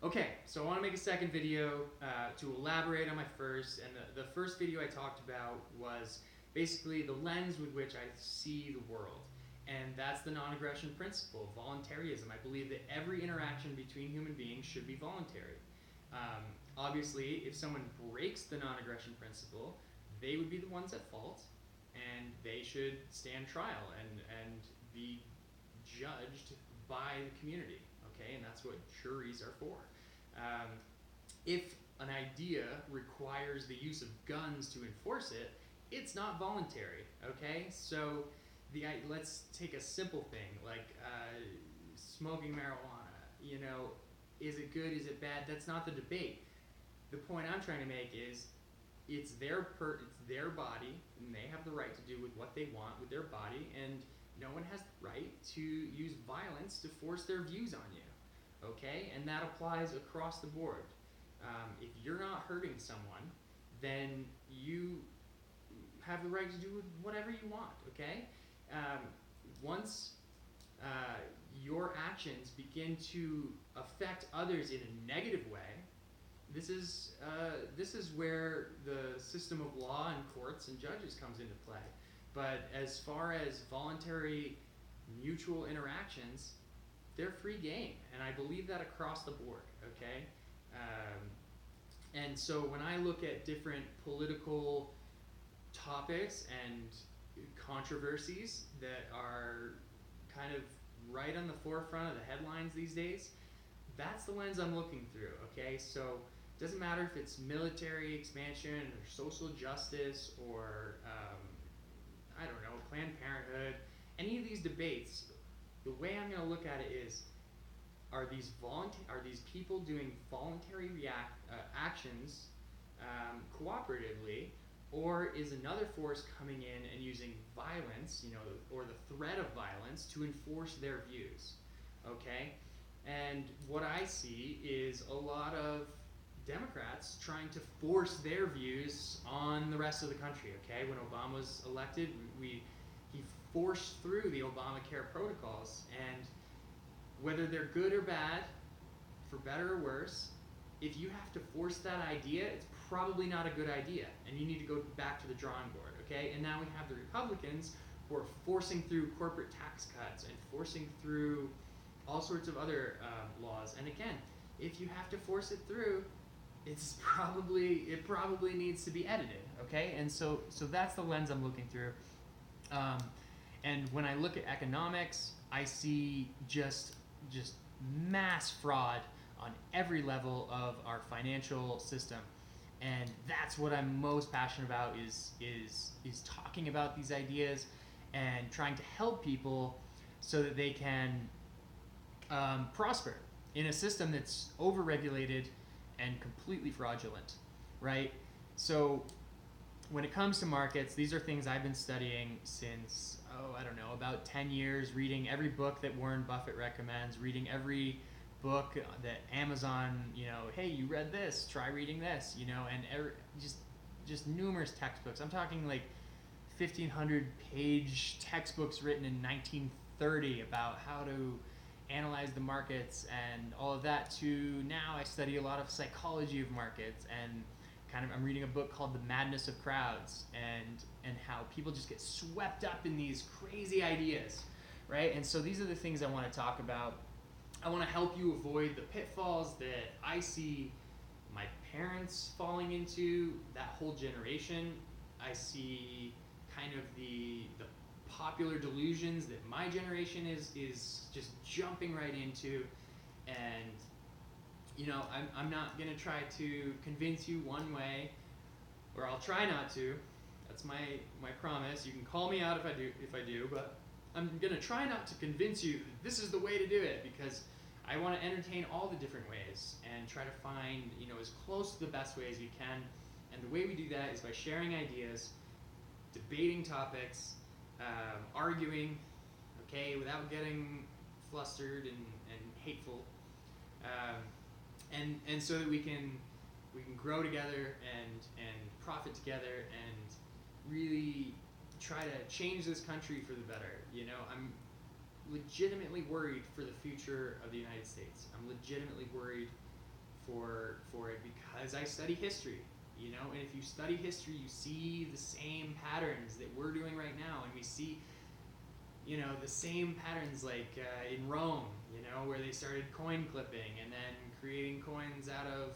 Okay, so I want to make a second video to elaborate on my first. And the first video I talked about was basically the lens with which I see the world. And that's the non-aggression principle, voluntarism. I believe that every interaction between human beings should be voluntary. Um, Obviously, if someone breaks the non-aggression principle, they would be the ones at fault, and they should stand trial and be judged by the community. Okay, and that's what juries are for. Um, if an idea requires the use of guns to enforce it, it's not voluntary. Okay, so let's take a simple thing like smoking marijuana. Is it good? Is it bad? That's not the debate. The point I'm trying to make is it's their body, and they have the right to do with what they want with their body, and no one has the right to use violence to force their views on you. Okay, and that applies across the board. If you're not hurting someone, then you have the right to do whatever you want. Okay, um, once your actions begin to affect others in a negative way, this is where the system of law and courts and judges comes into play. But as far as voluntary mutual interactions, they're free game, and I believe that across the board. Okay, and so when I look at different political topics and controversies that are kind of right on the forefront of the headlines these days, that's the lens I'm looking through. Okay, so it doesn't matter if it's military expansion or social justice or I don't know, Planned Parenthood, any of these debates. The way I'm going to look at it is: are these people doing voluntary actions cooperatively, or is another force coming in and using violence, or the threat of violence to enforce their views? Okay, and what I see is a lot of Democrats trying to force their views on the rest of the country. Okay, when Obama was elected, he forced through the Obamacare protocols, and whether they're good or bad, for better or worse, if you have to force that idea, it's probably not a good idea, and you need to go back to the drawing board. Okay, and now we have the Republicans who are forcing through corporate tax cuts and forcing through all sorts of other laws. And again, if you have to force it through, it probably needs to be edited. Okay, and so that's the lens I'm looking through. And when I look at economics, I see just mass fraud on every level of our financial system, and that's what I'm most passionate about is talking about these ideas and trying to help people so that they can prosper in a system that's overregulated and completely fraudulent, right? So when it comes to markets, these are things I've been studying since, I don't know, about 10 years, reading every book that Warren Buffett recommends, reading every book that Amazon, hey, you read this, try reading this, and just numerous textbooks. I'm talking like 1,500 page textbooks written in 1930 about how to analyze the markets and all of that, to now I study a lot of psychology of markets, and I'm reading a book called The Madness of Crowds, and how people just get swept up in these crazy ideas, right? And so these are the things I want to talk about. I want to help you avoid the pitfalls that I see my parents falling into, that whole generation. I see kind of the popular delusions that my generation is just jumping right into, and I'm not going to try to convince you one way, or I'll try not to. That's my promise. You can call me out if I do, but I'm going to try not to convince you that this is the way to do it, because I want to entertain all the different ways and try to find, as close to the best way as we can. And the way we do that is by sharing ideas, debating topics, arguing, okay, without getting flustered and hateful. And so that we can grow together and profit together and really try to change this country for the better. I'm legitimately worried for the future of the United States. I'm legitimately worried for it because I study history, you know. And if you study history, you see the same patterns that we're doing right now, and we see, you know, the same patterns like in Rome, you know, where they started coin clipping and then creating coins out of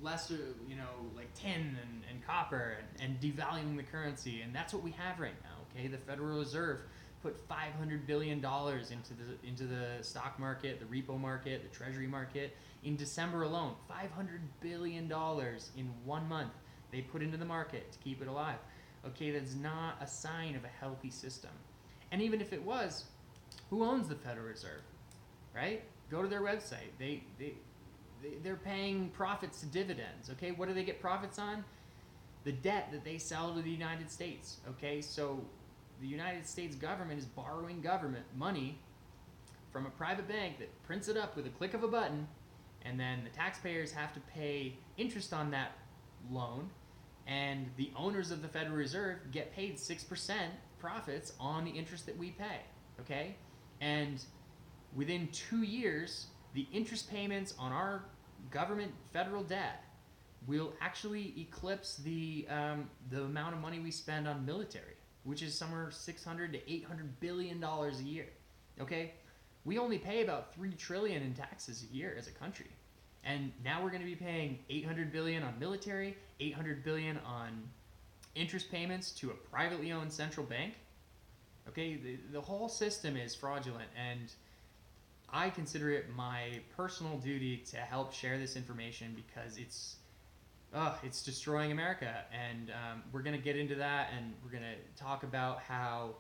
lesser, you know, like tin and copper and devaluing the currency. And that's what we have right now, okay? The Federal Reserve put $500 billion into the stock market, the repo market, the treasury market in December alone. $500 billion in 1 month they put into the market to keep it alive. Okay, that's not a sign of a healthy system. And even if it was, who owns the Federal Reserve, right? Go to their website. They're paying profits to dividends, okay? What do they get profits on? The debt that they sell to the United States, okay? So the United States government is borrowing government money from a private bank that prints it up with a click of a button, and then the taxpayers have to pay interest on that loan, and the owners of the Federal Reserve get paid 6% profits on the interest that we pay, okay? And within 2 years, the interest payments on our government federal debt will actually eclipse the amount of money we spend on military, which is somewhere $600 to $800 billion a year, okay? We only pay about $3 trillion in taxes a year as a country. And now we're going to be paying $800 billion on military, $800 billion on interest payments to a privately owned central bank. Okay, the whole system is fraudulent, and I consider it my personal duty to help share this information because it's destroying America. And we're going to get into that, and we're going to talk about how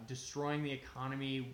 destroying the economy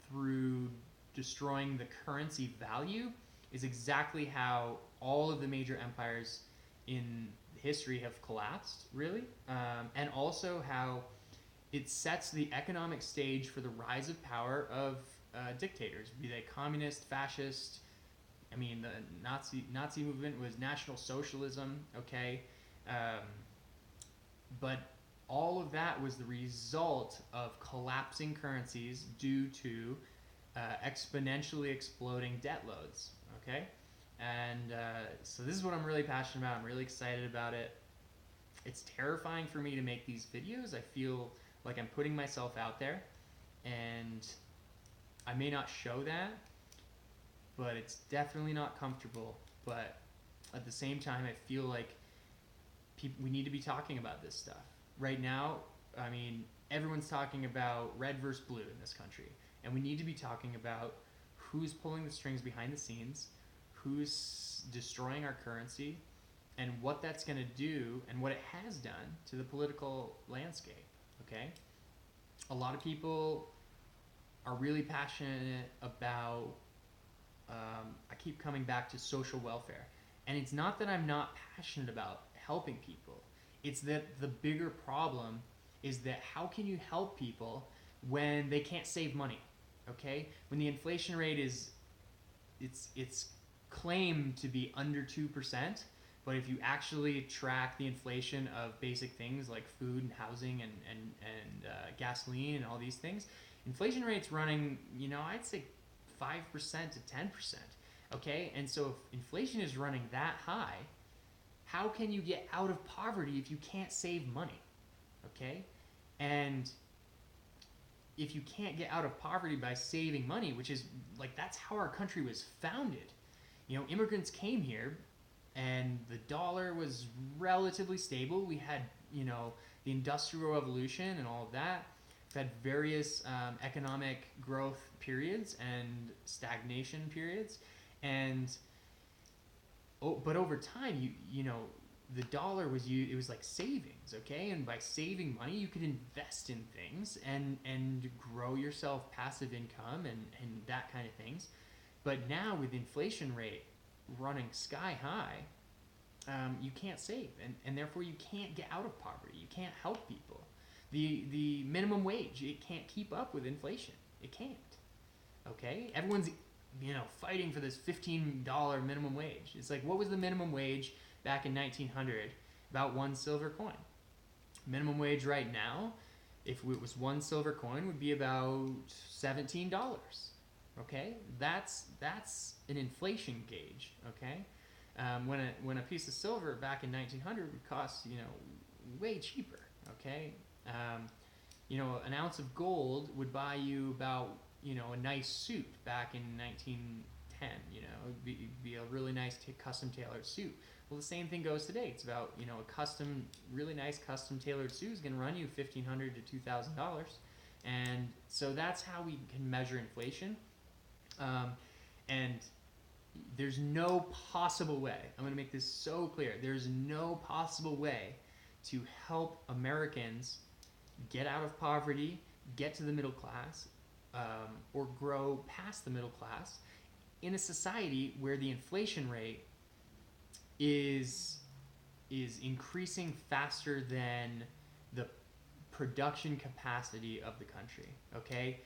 through destroying the currency value is exactly how all of the major empires in history have collapsed, really, and also how it sets the economic stage for the rise of power of dictators, be they communist, fascist. I mean, the Nazi movement was National Socialism, okay? But all of that was the result of collapsing currencies due to exponentially exploding debt loads. Okay, and so this is what I'm really passionate about. I'm really excited about it. It's terrifying for me to make these videos. I feel like I'm putting myself out there, and I may not show that, but it's definitely not comfortable. But at the same time, I feel like we need to be talking about this stuff. Right now, I mean, everyone's talking about red versus blue in this country, and we need to be talking about who's pulling the strings behind the scenes, who's destroying our currency, and what that's going to do and what it has done to the political landscape, okay? A lot of people are really passionate about, I keep coming back to social welfare. And it's not that I'm not passionate about helping people. It's that the bigger problem is that how can you help people when they can't save money? Okay, when the inflation rate is, it's claimed to be under 2%, but if you actually track the inflation of basic things like food and housing and gasoline and all these things, inflation rate's running, you know, I'd say 5% to 10%. Okay, and so if inflation is running that high, how can you get out of poverty if you can't save money? Okay, and if you can't get out of poverty by saving money, which is like, that's how our country was founded. You know, immigrants came here and the dollar was relatively stable. We had, you know, the Industrial Revolution and all of that. We've had various economic growth periods and stagnation periods. And, but over time, you know, the dollar was used, it was like savings, okay? And by saving money, you could invest in things and grow yourself passive income and that kind of things. But now with inflation rate running sky high, you can't save, and therefore you can't get out of poverty. You can't help people. The minimum wage, it can't keep up with inflation. It can't, okay? Everyone's, you know, fighting for this $15 minimum wage. It's like, what was the minimum wage back in 1900? About 1 silver coin. Minimum wage right now, if it was 1 silver coin, would be about $17. Okay, that's an inflation gauge, okay? When a piece of silver back in 1900 would cost, way cheaper, okay? An ounce of gold would buy you about, a nice suit back in 1910, it'd be a really nice custom tailored suit. Well, the same thing goes today. It's about, a really nice custom tailored suit is going to run you $1,500 to $2,000. And so that's how we can measure inflation. And there's no possible way, I'm going to make this so clear, there's no possible way to help Americans get out of poverty, get to the middle class, or grow past the middle class in a society where the inflation rate is increasing faster than the production capacity of the country, okay?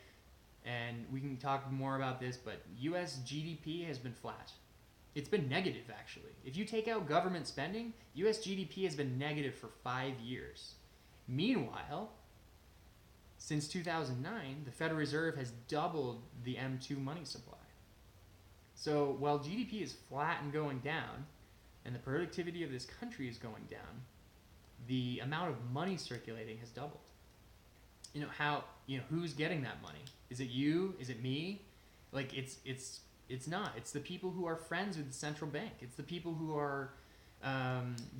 And we can talk more about this, but US GDP has been flat. It's been negative, actually. If you take out government spending, US GDP has been negative for 5 years. Meanwhile, since 2009, the Federal Reserve has doubled the M2 money supply. So while GDP is flat and going down, and the productivity of this country is going down, the amount of money circulating has doubled. Who's getting that money? Is it you? Is it me? Like, it's not. It's the people who are friends with the central bank. It's the people who are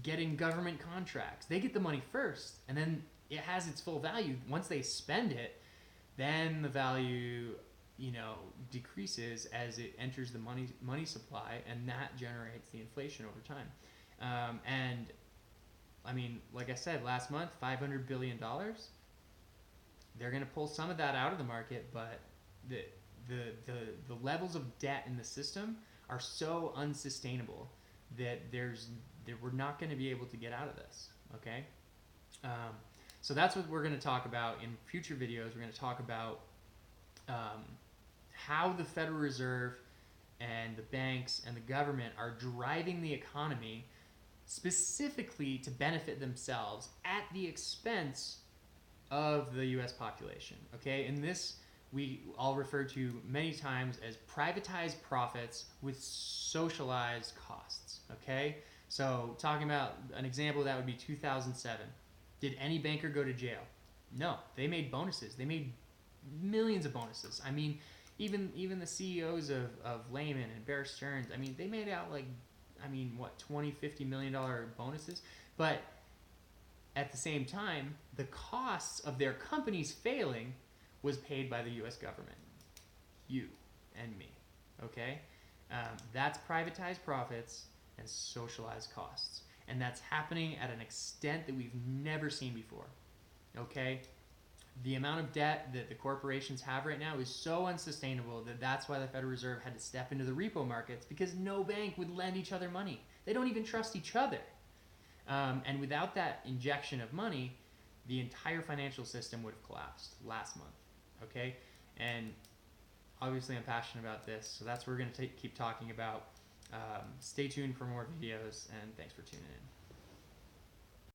getting government contracts. They get the money first, and then it has its full value. Once they spend it, then the value, decreases as it enters the money supply, and that generates the inflation over time. And I mean, like I said, last month, $500 billion. They're going to pull some of that out of the market, but the levels of debt in the system are so unsustainable that we're not going to be able to get out of this. Okay, so that's what we're going to talk about in future videos. We're going to talk about how the Federal Reserve and the banks and the government are driving the economy specifically to benefit themselves at the expense of the U.S. population. Okay, and this I'll refer to many times as privatized profits with socialized costs. Okay, so talking about an example of that would be 2007. Did any banker go to jail? No, they made bonuses. They made millions of bonuses. I mean, even the CEOs of Lehman and Bear Stearns, I mean, they made out $20-50 million bonuses. But at the same time, the costs of their companies failing was paid by the U.S. government. You and me. Okay? That's privatized profits and socialized costs. And that's happening at an extent that we've never seen before. Okay? The amount of debt that the corporations have right now is so unsustainable that that's why the Federal Reserve had to step into the repo markets, because no bank would lend each other money. They don't even trust each other. And without that injection of money, the entire financial system would have collapsed last month. Okay? And obviously I'm passionate about this, so that's what we're going to keep talking about. Stay tuned for more videos, and thanks for tuning in.